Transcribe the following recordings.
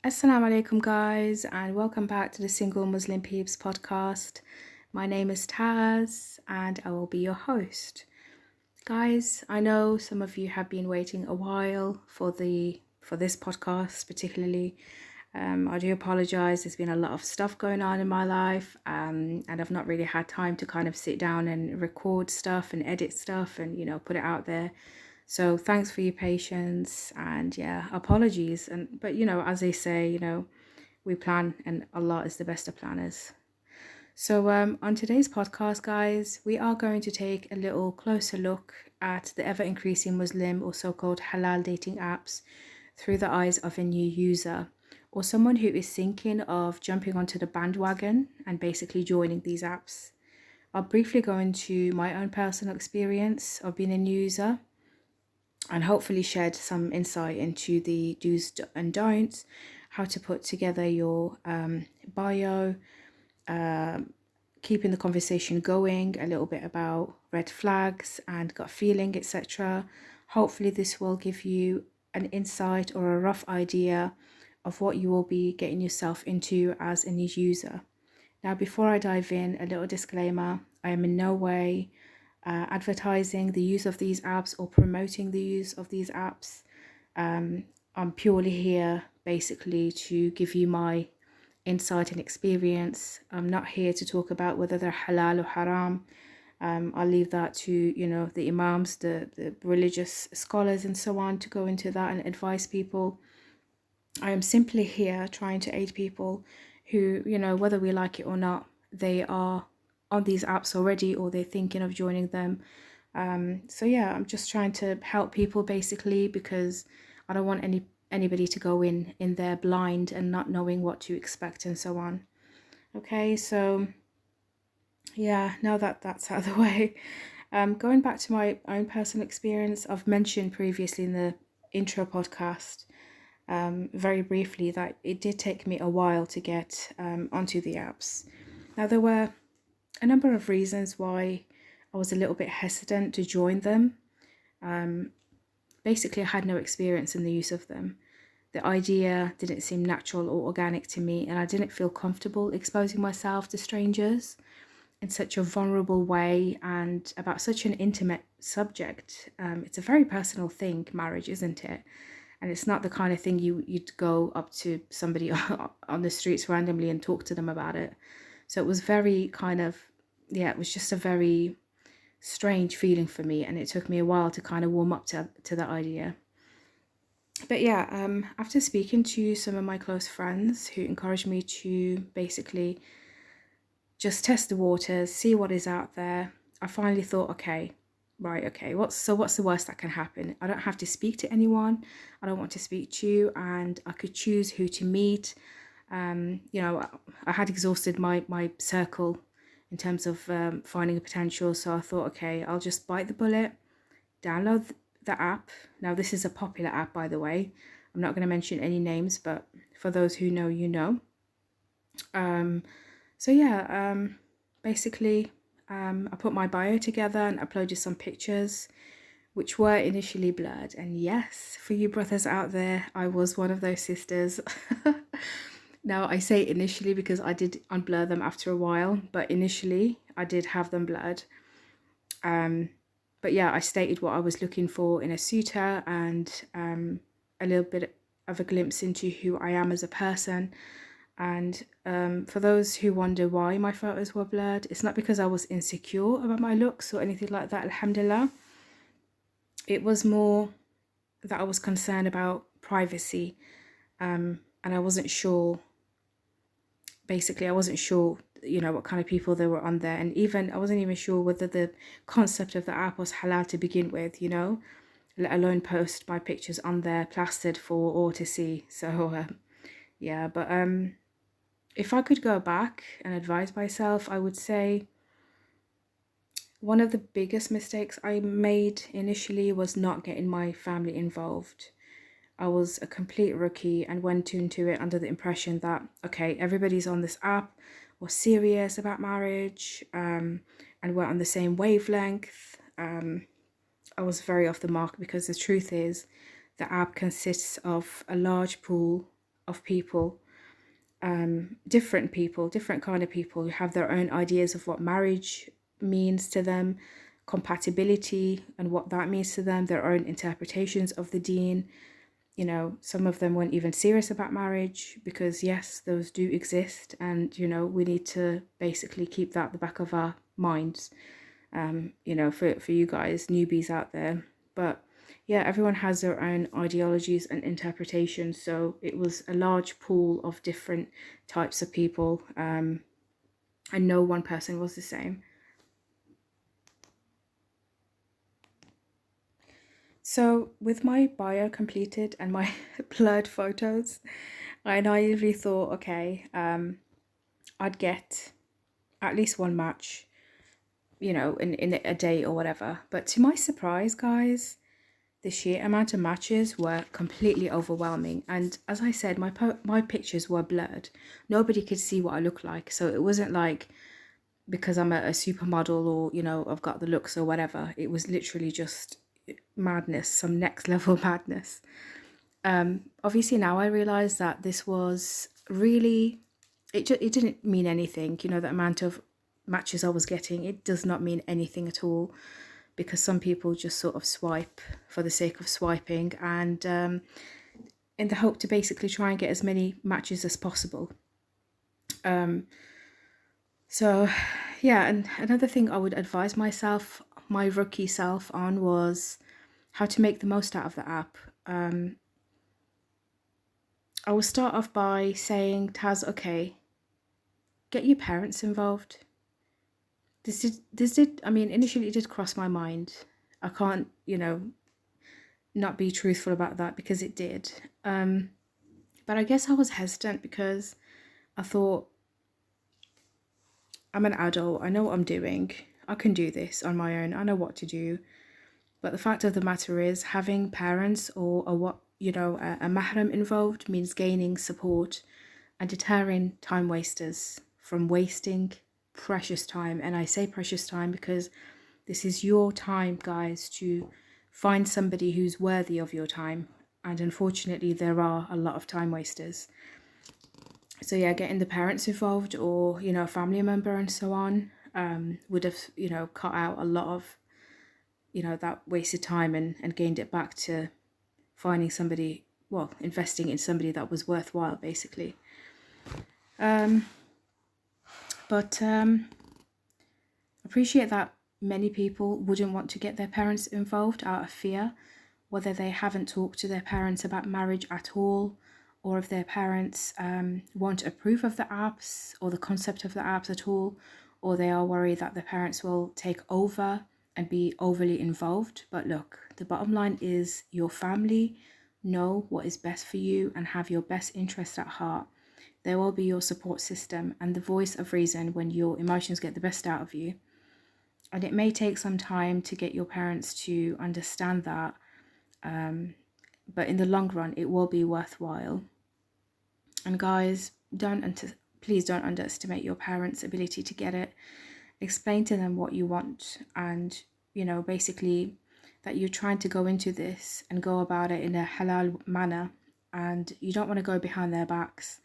Assalamu alaikum, guys, and welcome back to the Single Muslim Peeps podcast. My name is Taz, and I will be your host. Guys, I know some of you have been waiting a while for this podcast, particularly. I do apologize. There's been a lot of stuff going on in my life, and I've not really had time to kind of sit down and record stuff and edit stuff and put it out there. So thanks for your patience, and yeah, apologies. But as they say, we plan and Allah is the best of planners. So on today's podcast, guys, we are going to take a little closer look at the ever increasing Muslim or so-called halal dating apps through the eyes of a new user or someone who is thinking of jumping onto the bandwagon and basically joining these apps. I'll briefly go into my own personal experience of being a new user and hopefully shed some insight into the do's and don'ts, how to put together your bio, keeping the conversation going, a little bit about red flags and gut feeling, etc. Hopefully this will give you an insight or a rough idea of what you will be getting yourself into as a new user. Now, before I dive in, a little disclaimer: I am in no way advertising the use of these apps or promoting the use of these apps. I'm purely here basically to give you my insight and experience. I'm not here to talk about whether they're halal or haram. I'll leave that to the imams, the religious scholars and so on to go into that and advise people. I am simply here trying to aid people who, whether we like it or not, they are on these apps already or they're thinking of joining them. So yeah, I'm just trying to help people basically because I don't want anybody to go in there blind and not knowing what to expect and so on. Okay, so yeah, now that that's out of the way, going back to my own personal experience, I've mentioned previously in the intro podcast, very briefly, that it did take me a while to get onto the apps. Now, there were a number of reasons why I was a little bit hesitant to join them. Basically, I had no experience in the use of them. The idea didn't seem natural or organic to me, and I didn't feel comfortable exposing myself to strangers in such a vulnerable way and about such an intimate subject. It's a very personal thing, marriage, isn't it? And it's not the kind of thing you'd go up to somebody on the streets randomly and talk to them about it. So it was very kind of, yeah, it was just a very strange feeling for me, and it took me a while to kind of warm up to that idea. But yeah, after speaking to some of my close friends who encouraged me to basically just test the waters, see what is out there, I finally thought, okay, what's the worst that can happen? I don't have to speak to anyone. I don't want to speak to you, and I could choose who to meet. I had exhausted my circle in terms of finding a potential, so I thought, okay, I'll just bite the bullet, download the app. Now, this is a popular app, by the way. I'm not going to mention any names, but for those who know, you know. So yeah, basically, I put my bio together and uploaded some pictures, which were initially blurred. And yes, for you brothers out there, I was one of those sisters. Now, I say initially because I did unblur them after a while, but initially I did have them blurred. But yeah, I stated what I was looking for in a suitor and a little bit of a glimpse into who I am as a person. And for those who wonder why my photos were blurred, it's not because I was insecure about my looks or anything like that, alhamdulillah. It was more that I was concerned about privacy, and I wasn't sure. Basically, I wasn't sure, what kind of people there were on there, and even I wasn't even sure whether the concept of the app was halal to begin with, let alone post my pictures on there plastered for all to see. So yeah, but if I could go back and advise myself, I would say one of the biggest mistakes I made initially was not getting my family involved. I was a complete rookie and went into it under the impression that, okay, everybody's on this app, was serious about marriage, and we're on the same wavelength. I was very off the mark because the truth is the app consists of a large pool of people, different people, different kind of people who have their own ideas of what marriage means to them, compatibility and what that means to them, their own interpretations of the deen. You know, some of them weren't even serious about marriage because, yes, those do exist. And, you know, we need to basically keep that at the back of our minds, you know, for you guys, newbies out there. But yeah, everyone has their own ideologies and interpretations. So it was a large pool of different types of people, and no one person was the same. So with my bio completed and my blurred photos, I naively thought, okay, I'd get at least one match, you know, in a day or whatever. But to my surprise, guys, the sheer amount of matches were completely overwhelming. And as I said, my pictures were blurred. Nobody could see what I look like. So it wasn't like because I'm a supermodel or, you know, I've got the looks or whatever. It was literally just madness, some next level madness. Obviously now I realize that this was really, it didn't mean anything. You know, the amount of matches I was getting, it does not mean anything at all, because some people just sort of swipe for the sake of swiping, and in the hope to basically try and get as many matches as possible. So yeah, and another thing I would advise myself, my rookie self, on was how to make the most out of the app. I will start off by saying, Taz, okay, get your parents involved. I mean, initially it did cross my mind. I can't, you know, not be truthful about that because it did. But I guess I was hesitant because I thought, I'm an adult, I know what I'm doing, I can do this on my own, I know what to do. But the fact of the matter is, having parents or a mahram involved means gaining support and deterring time wasters from wasting precious time. And I say precious time because this is your time, guys, to find somebody who's worthy of your time. And unfortunately, there are a lot of time wasters. So yeah, getting the parents involved or, you know, a family member and so on would have, you know, cut out a lot of, you know, that wasted time and gained it back to finding somebody, well, investing in somebody that was worthwhile, basically. But appreciate that many people wouldn't want to get their parents involved out of fear, whether they haven't talked to their parents about marriage at all, or if their parents won't approve of the apps or the concept of the apps at all, or they are worried that their parents will take over and be overly involved. But look, the bottom line is your family know what is best for you and have your best interests at heart. They will be your support system and the voice of reason when your emotions get the best out of you. And it may take some time to get your parents to understand that, but in the long run, it will be worthwhile. And guys, please don't underestimate your parents' ability to get it. Explain to them what you want, and you know, basically that you're trying to go into this and go about it in a halal manner, and you don't want to go behind their backs.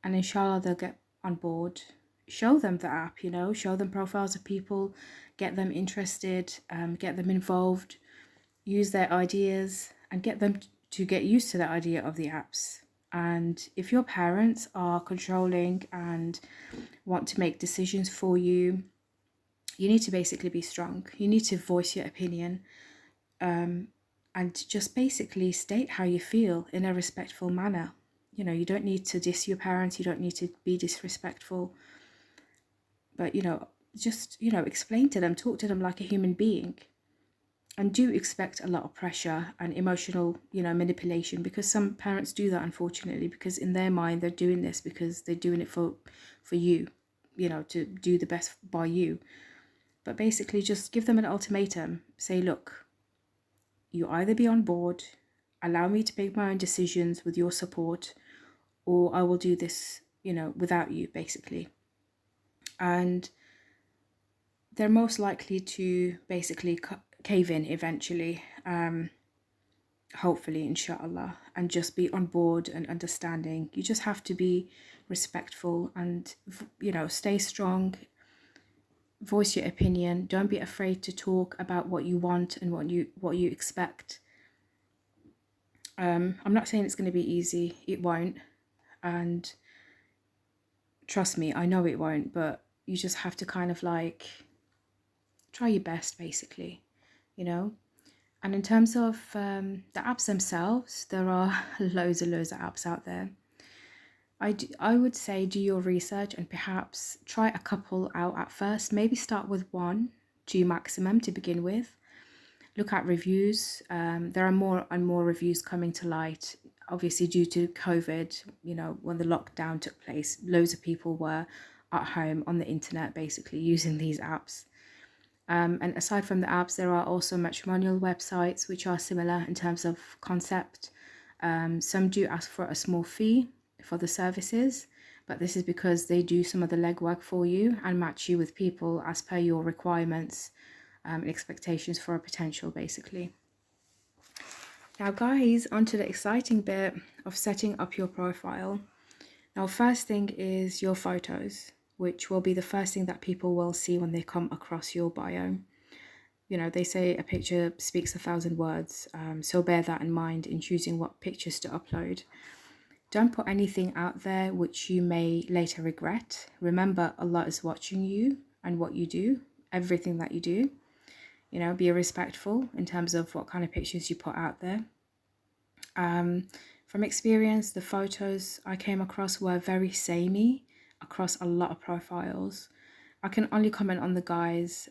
And inshallah, they'll get on board. Show them the app, you know, show them profiles of people, get them interested, get them involved, use their ideas, and get them to get used to the idea of the apps. And if your parents are controlling and want to make decisions for you, you need to basically be strong. You need to voice your opinion, and just basically state how you feel in a respectful manner. You know, you don't need to diss your parents, you don't need to be disrespectful, but, you know, just, you know, explain to them, talk to them like a human being. And do expect a lot of pressure and emotional, you know, manipulation, because some parents do that, unfortunately, because in their mind they're doing this because they're doing it for you, you know, to do the best by you. But basically just give them an ultimatum. Say, look, you either be on board, allow me to make my own decisions with your support, or I will do this, you know, without you, basically. And they're most likely to basically cave in eventually, hopefully, inshallah. and just be on board and understanding. You just have to be respectful and, stay strong, voice your opinion. Don't be afraid to talk about what you want and what you expect. I'm not saying it's going to be easy. It won't. And trust me, I know it won't, but you just have to kind of like try your best, basically, you know. And in terms of the apps themselves, there are loads and loads of apps out there. I would say do your research and perhaps try a couple out at first. Maybe start with 1, 2 maximum to begin with. Look at reviews. There are more and more reviews coming to light. Obviously, due to COVID, when the lockdown took place, loads of people were at home on the internet, basically using these apps. And aside from the apps, there are also matrimonial websites which are similar in terms of concept. Some do ask for a small fee for the services, but this is because they do some of the legwork for you and match you with people as per your requirements and expectations for a potential, basically. Now, guys, on to the exciting bit of setting up your profile. Now, first thing is your photos, which will be the first thing that people will see when they come across your bio. They say a picture speaks 1,000 words, so bear that in mind in choosing what pictures to upload. Don't put anything out there which you may later regret. Remember, Allah is watching you and what you do, everything that you do. Be respectful in terms of what kind of pictures you put out there. From experience, the photos I came across were very samey across a lot of profiles. I can only comment on the guys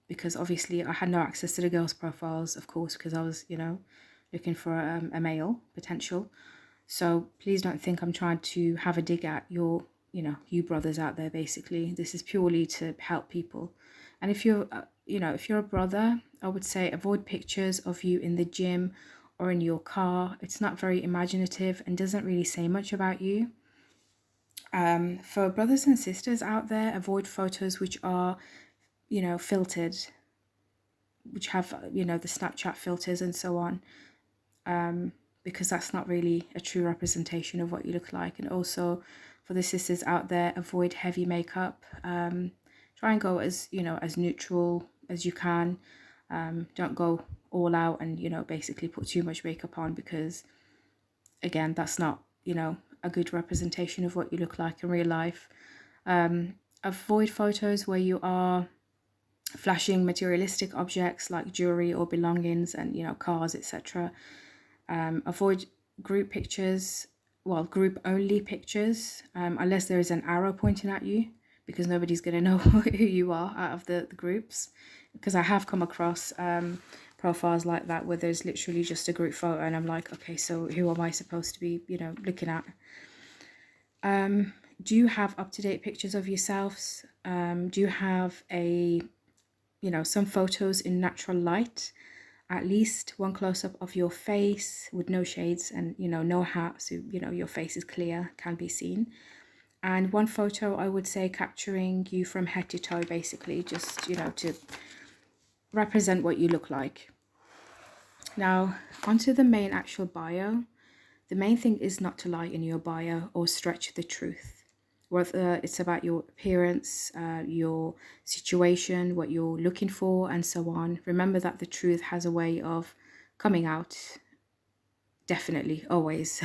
because obviously I had no access to the girls' profiles, of course, because I was, looking for a male potential. So please don't think I'm trying to have a dig at you brothers out there, basically. This is purely to help people. And if you're, if you're a brother, I would say avoid pictures of you in the gym or in your car. It's not very imaginative and doesn't really say much about you. For brothers and sisters out there, avoid photos which are, filtered, which have, the Snapchat filters and so on. Because that's not really a true representation of what you look like. And also for the sisters out there, avoid heavy makeup. Try and go as neutral as you can. Don't go all out and basically put too much makeup on, because again, that's not a good representation of what you look like in real life. Avoid photos where you are flashing materialistic objects like jewelry or belongings and cars, etc. Avoid group pictures, group only pictures, unless there is an arrow pointing at you, because nobody's going to know who you are out of the groups. Because I have come across profiles like that where there's literally just a group photo and I'm like, okay, so who am I supposed to be, looking at? Do you have up-to-date pictures of yourselves? Do you have some photos in natural light? At least one close-up of your face with no shades and no hat, so your face is clear, can be seen. And one photo, I would say, capturing you from head to toe, basically, just to represent what you look like. Now, onto the main actual bio. The main thing is not to lie in your bio or stretch the truth, whether it's about your appearance, your situation, what you're looking for, and so on. Remember that the truth has a way of coming out, definitely, always.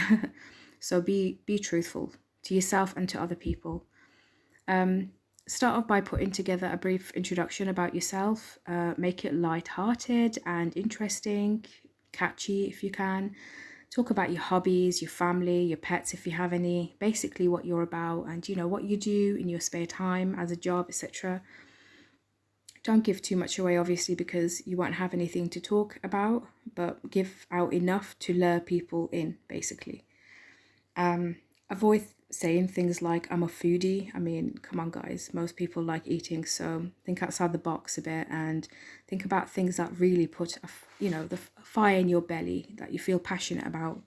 So be truthful to yourself and to other people. Start off by putting together a brief introduction about yourself. Make it light-hearted and interesting, catchy if you can. Talk about your hobbies, your family, your pets if you have any, basically what you're about and what you do in your spare time as a job, etc. Don't give too much away, obviously, because you won't have anything to talk about, but give out enough to lure people in, basically. Avoid saying things like, I'm a foodie. I mean, come on, guys. Most people like eating, so think outside the box a bit and think about things that really put, the fire in your belly, that you feel passionate about.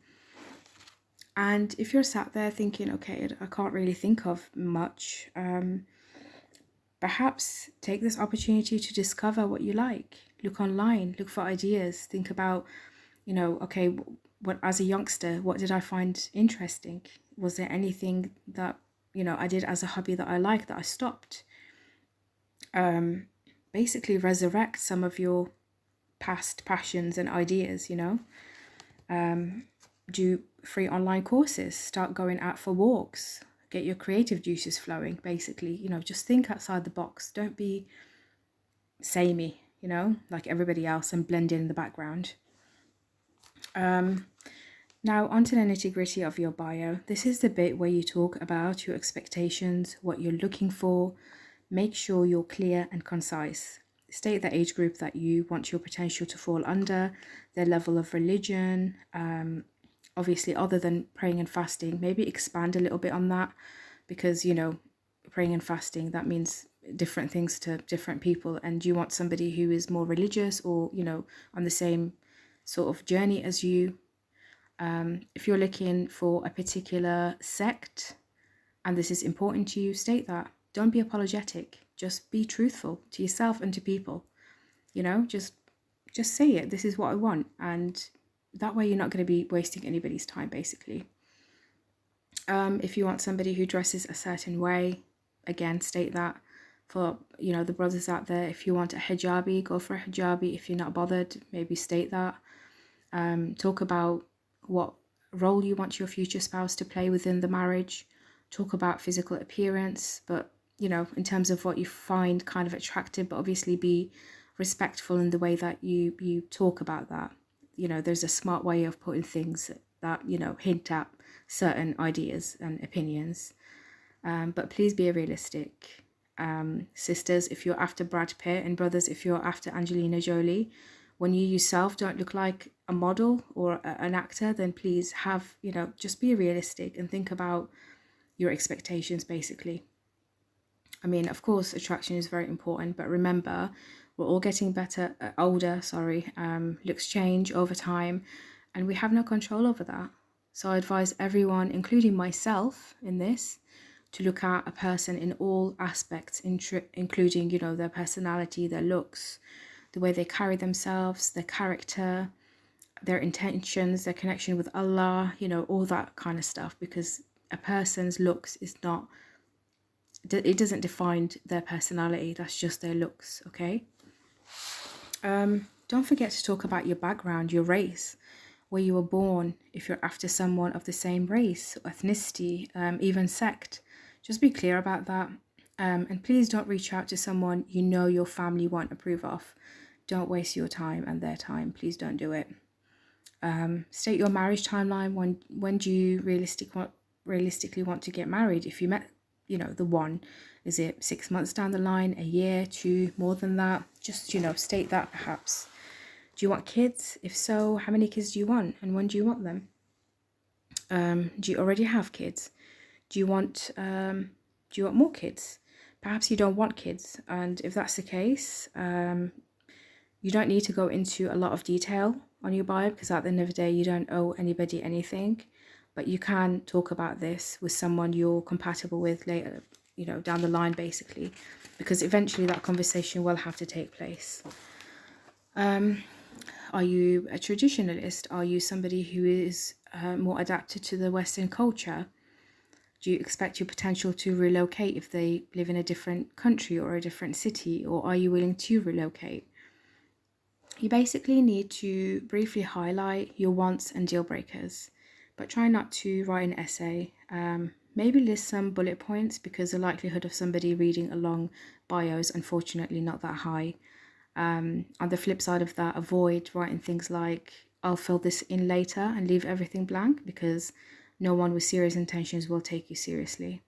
And if you're sat there thinking, okay, I can't really think of much, perhaps take this opportunity to discover what you like. Look online, look for ideas, think about, okay, what, as a youngster, what did I find interesting? Was there anything that, I did as a hobby that I liked that I stopped? Basically resurrect some of your past passions and ideas, do free online courses, start going out for walks, get your creative juices flowing, basically, just think outside the box. Don't be samey, like everybody else and blend in the background. Now, onto the nitty-gritty of your bio. This is the bit where you talk about your expectations, what you're looking for. Make sure you're clear and concise. State the age group that you want your potential to fall under, their level of religion, obviously other than praying and fasting. Maybe expand a little bit on that, because, praying and fasting, that means different things to different people. And you want somebody who is more religious or, on the same sort of journey as you. If you're looking for a particular sect and this is important to you, state that. Don't be apologetic. Just be truthful to yourself and to people. Just say it. This is what I want. And that way you're not going to be wasting anybody's time, basically. If you want somebody who dresses a certain way, again, state that. For, the brothers out there, if you want a hijabi, go for a hijabi. If you're not bothered, maybe state that. Talk about what role you want your future spouse to play within the marriage. Talk about physical appearance, but, in terms of what you find kind of attractive, but obviously be respectful in the way that you talk about that. There's a smart way of putting things that, hint at certain ideas and opinions. But please be realistic. Sisters, if you're after Brad Pitt, and brothers, if you're after Angelina Jolie, when you yourself don't look like a model or an actor, then please have, just be realistic and think about your expectations, basically. I mean, of course, attraction is very important, but remember, we're all getting older, looks change over time, and we have no control over that. So I advise everyone, including myself in this, to look at a person in all aspects, including, their personality, their looks, the way they carry themselves, their character, their intentions, their connection with Allah, all that kind of stuff, because a person's looks it doesn't define their personality. That's just their looks, okay? Don't forget to talk about your background, your race, where you were born, if you're after someone of the same race, ethnicity, even sect. Just be clear about that. And please don't reach out to someone your family won't approve of. Don't waste your time and their time. Please don't do it. State your marriage timeline. When do you realistically want to get married? If you met, the one, is it 6 months down the line, a year, 2, more than that? Just, state that perhaps. Do you want kids? If so, how many kids do you want, and when do you want them? Do you already have kids? Do you want more kids? Perhaps you don't want kids, and if that's the case, you don't need to go into a lot of detail on your bio, because at the end of the day, you don't owe anybody anything. But you can talk about this with someone you're compatible with later, down the line, basically, because eventually that conversation will have to take place. Are you a traditionalist? Are you somebody who is more adapted to the Western culture? Do you expect your potential to relocate if they live in a different country or a different city, or are you willing to relocate? You basically need to briefly highlight your wants and deal breakers, but try not to write an essay. Maybe list some bullet points, because the likelihood of somebody reading a long bio is unfortunately not that high. On the flip side of that, avoid writing things like, I'll fill this in later, and leave everything blank, because no one with serious intentions will take you seriously.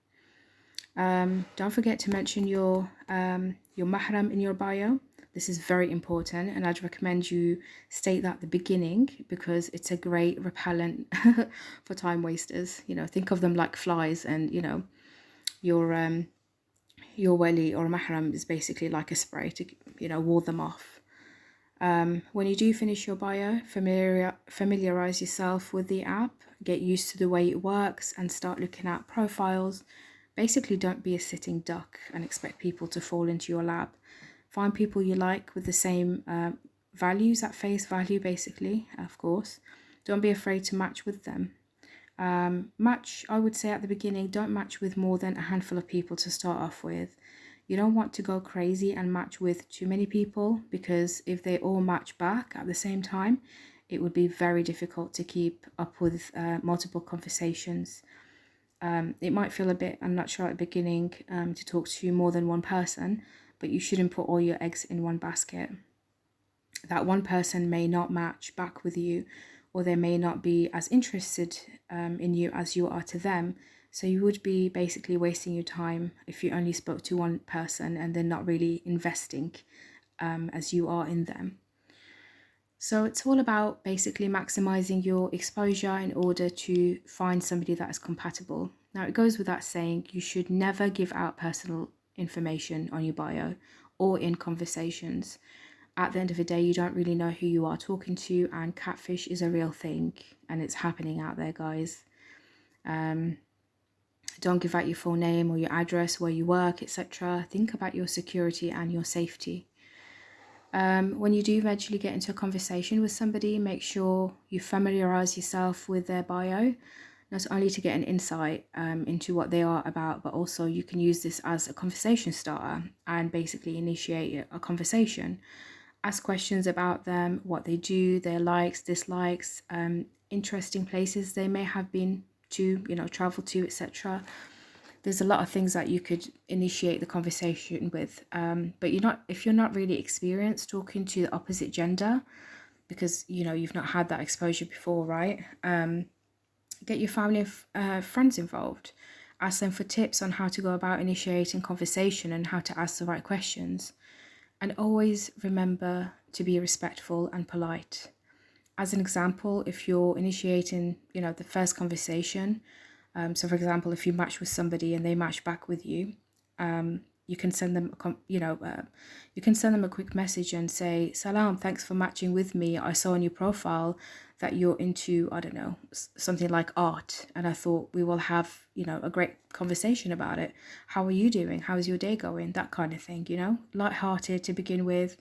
Don't forget to mention your mahram in your bio. This is very important, and I'd recommend you state that at the beginning, because it's a great repellent for time wasters. Think of them like flies, and your wali or mahram is basically like a spray to ward them off. When you do finish your bio, familiarize yourself with the app, get used to the way it works, and start looking at profiles. Basically, don't be a sitting duck and expect people to fall into your lap. Find people you like with the same values at face value, basically, of course. Don't be afraid to match with them. Match, I would say at the beginning, don't match with more than a handful of people to start off with. You don't want to go crazy and match with too many people, because if they all match back at the same time, it would be very difficult to keep up with multiple conversations. It might feel a bit, I'm not sure at the beginning, to talk to more than one person, but you shouldn't put all your eggs in one basket. That one person may not match back with you, or they may not be as interested in you as you are to them. So you would be basically wasting your time if you only spoke to one person and they're not really investing as you are in them. So it's all about basically maximizing your exposure in order to find somebody that is compatible. Now, it goes without saying, you should never give out personal information on your bio or in conversations. At the end of the day, you don't really know who you are talking to, and catfish is a real thing and it's happening out there, guys. Don't give out your full name or your address, where you work, etc. Think about your security and your safety. When you do eventually get into a conversation with somebody, make sure you familiarize yourself with their bio, not only to get an insight into what they are about, but also you can use this as a conversation starter and basically initiate a conversation. Ask questions about them, what they do, their likes, dislikes, interesting places they may have been to, travel to, etc. There's a lot of things that you could initiate the conversation with, but if you're not really experienced talking to the opposite gender, because you've not had that exposure before, right? Get your family and friends involved. Ask them for tips on how to go about initiating conversation and how to ask the right questions. And always remember to be respectful and polite. As an example, if you're initiating, the first conversation, so for example, if you match with somebody and they match back with you, you can send them, you can send them a quick message and say, "Salam, thanks for matching with me. I saw on your profile that you're into, I don't know, something like art, and I thought we will have, a great conversation about it. How are you doing? How's your day going?" That kind of thing, light-hearted to begin with.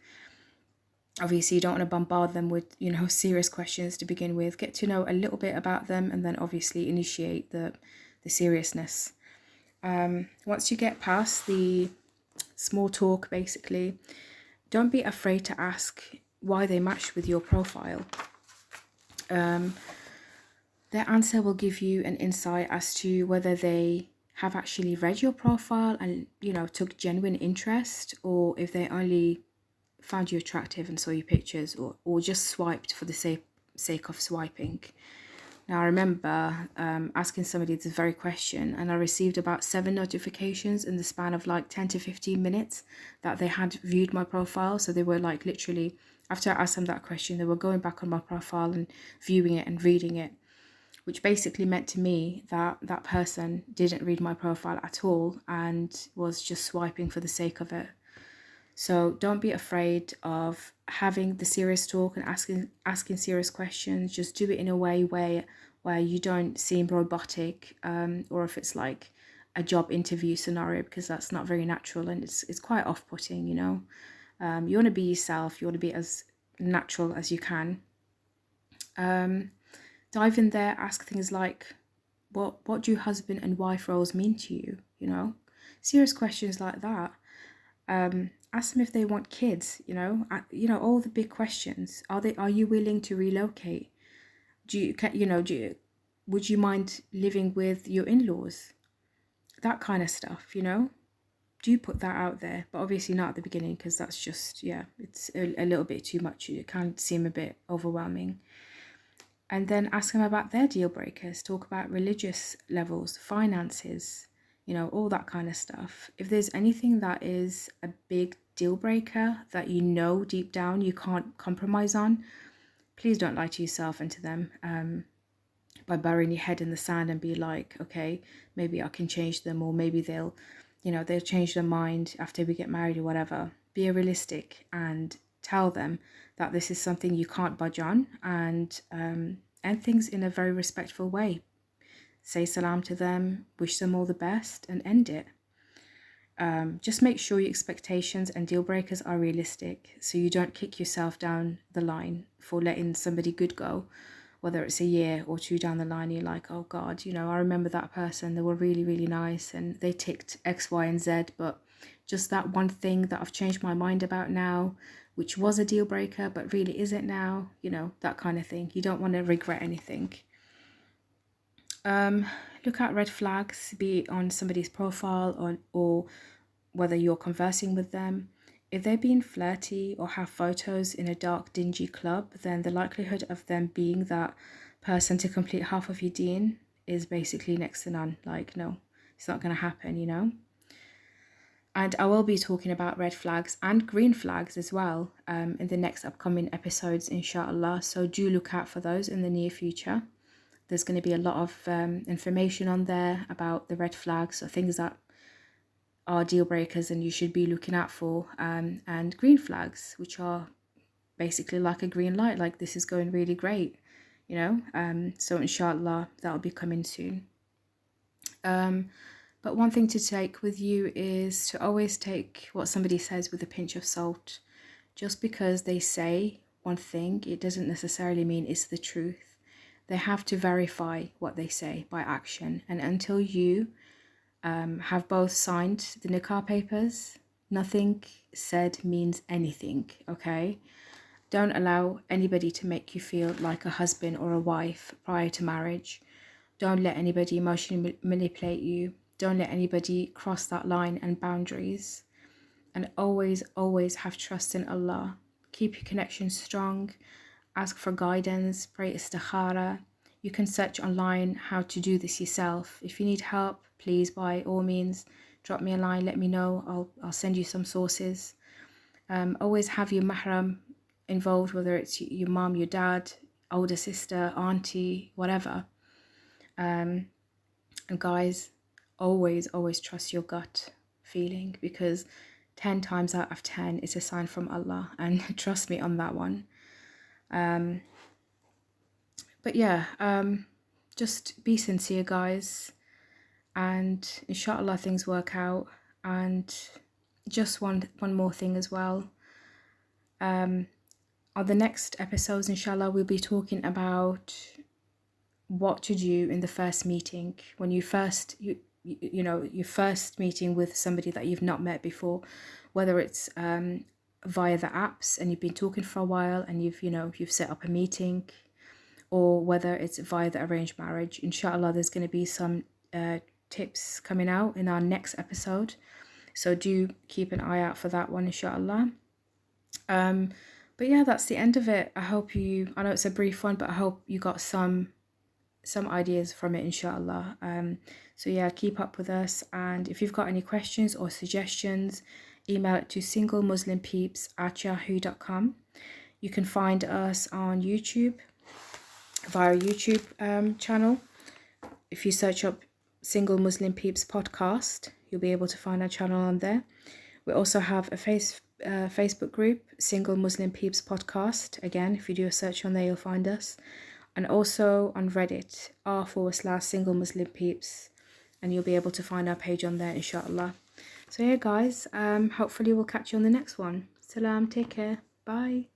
Obviously, you don't want to bombard them with, serious questions to begin with. Get to know a little bit about them and then obviously initiate the seriousness. Once you get past the small talk, basically, don't be afraid to ask why they matched with your profile. Their answer will give you an insight as to whether they have actually read your profile and, took genuine interest, or if they only found you attractive and saw your pictures, or just swiped for the sake of swiping. Now, I remember asking somebody this very question, and I received about 7 notifications in the span of like 10 to 15 minutes that they had viewed my profile. So they were like literally, after I asked them that question, they were going back on my profile and viewing it and reading it, which basically meant to me that that person didn't read my profile at all and was just swiping for the sake of it. So don't be afraid of having the serious talk and asking serious questions. Just do it in a way where you don't seem robotic, or if it's like a job interview scenario, because that's not very natural and it's quite off-putting, You want to be yourself. You want to be as natural as you can. Dive in there. Ask things like, what do husband and wife roles mean to you? Serious questions like that. Ask them if they want kids, all the big questions. Are you willing to relocate? Would you mind living with your in-laws? That kind of stuff, Do put that out there, but obviously not at the beginning, because that's just, it's a little bit too much. It can seem a bit overwhelming. And then ask them about their deal breakers. Talk about religious levels, finances, all that kind of stuff. If there's anything that is a big deal breaker that deep down you can't compromise on, please don't lie to yourself and to them by burying your head in the sand and be like, okay, maybe I can change them, or maybe they'll change their mind after we get married or whatever. Be realistic and tell them that this is something you can't budge on, and end things in a very respectful way. Say salam to them, wish them all the best, and end it. Just make sure your expectations and deal breakers are realistic, so you don't kick yourself down the line for letting somebody good go, whether it's a year or two down the line, you're like, oh God, you know, I remember that person, they were really, really nice and they ticked X, Y, and Z, but just that one thing that I've changed my mind about now, which was a deal breaker, but really isn't now, you know, that kind of thing. You don't want to regret anything. Look at red flags, be it on somebody's profile or whether you're conversing with them. If they're being flirty or have photos in a dark, dingy club, then the likelihood of them being that person to complete half of your deen is basically next to none. Like, no, it's not going to happen, you know? And I will be talking about red flags and green flags as well in the next upcoming episodes, inshallah. So do look out for those in the near future. There's going to be a lot of information on there about the red flags, so things that are deal breakers and you should be looking out for, and green flags, which are basically like a green light, like this is going really great, you know. So inshallah that'll be coming soon. But one thing to take with you is to always take what somebody says with a pinch of salt. Just because they say one thing, it doesn't necessarily mean it's the truth. They have to verify what they say by action, and until you have both signed the nikah papers, nothing said means anything, okay? Don't allow anybody to make you feel like a husband or a wife prior to marriage. Don't let anybody emotionally manipulate you. Don't let anybody cross that line and boundaries. And always, always have trust in Allah. Keep your connection strong. Ask for guidance. Pray istikhara. You can search online how to do this yourself. If you need help, please, by all means, drop me a line. Let me know. I'll send you some sources. Always have your mahram involved, whether it's your mom, your dad, older sister, auntie, whatever. And guys, always, always trust your gut feeling, because 10 times out of 10 it's a sign from Allah, and trust me on that one. But yeah, just be sincere, guys, and inshallah things work out. And just one more thing as well. On the next episodes, inshallah, we'll be talking about what to do in the first meeting, when you know, your first meeting with somebody that you've not met before, whether it's via the apps and you've been talking for a while and you've set up a meeting, or whether it's via the arranged marriage. Inshallah, there's going to be some tips coming out in our next episode, so do keep an eye out for that one, inshallah. But yeah, that's the end of it. I know it's a brief one, but I hope you got some ideas from it, inshallah. So yeah, keep up with us, and if you've got any questions or suggestions, email it to singlemuslimpeeps@yahoo.com. You can find us on YouTube via YouTube channel. If you search up Single Muslim Peeps podcast, you'll be able to find our channel on there. We also have a Facebook group, Single Muslim Peeps podcast. Again, if you do a search on there, you'll find us. And also on Reddit, r/Single Muslim Peeps, and you'll be able to find our page on there, inshallah. So yeah, guys, hopefully we'll catch you on the next one. Salam, take care, bye.